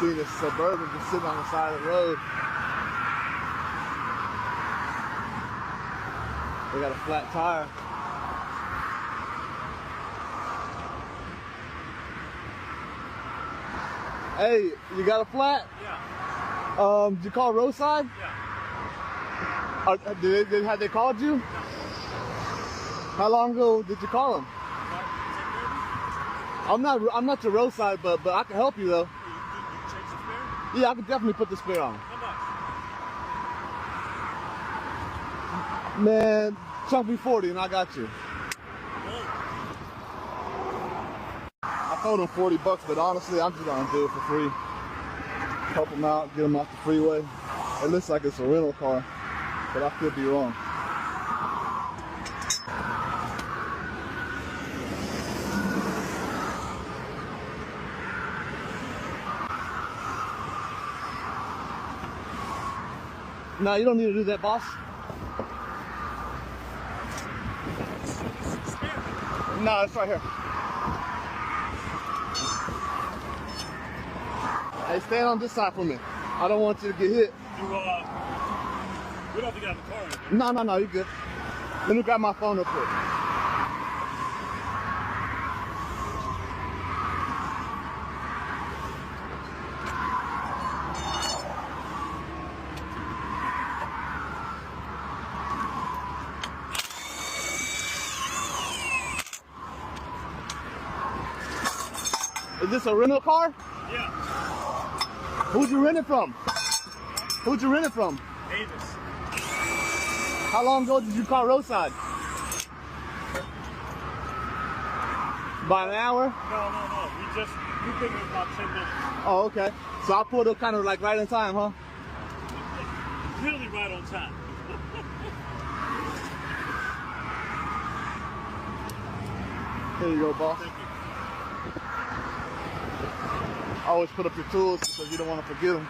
Seeing this Suburban just sitting on the side of the road. They got a flat tire. Hey, you got a flat? Yeah. Did you call roadside? Yeah. Have they called you? No. How long ago did you call them? I'm not your roadside, but I can help you though. You change the spare? Yeah, I can definitely put the spare on. How much? Man, chunk me 40 and I got you. I told him 40 bucks, but honestly, I'm just gonna do it for free. Help him out, get him off the freeway. It looks like it's a rental car, but I could be wrong. No, you don't need to do that, boss. No, it's right here. Hey, stand on this side for me. I don't want you to get hit. We don't have to get out of the car or anything. No, you're good. Let me grab my phone real quick. Is this a rental car? Yeah. Who'd you rent it from? Who'd you rent it from? Davis. How long ago did you call roadside? About an hour? No. We think it was about 10 minutes. Oh, okay. So I pulled up kind of like right in time, huh? Really right on time. Here you go, boss. Thank you. Always put up your tools because you don't want to forget them.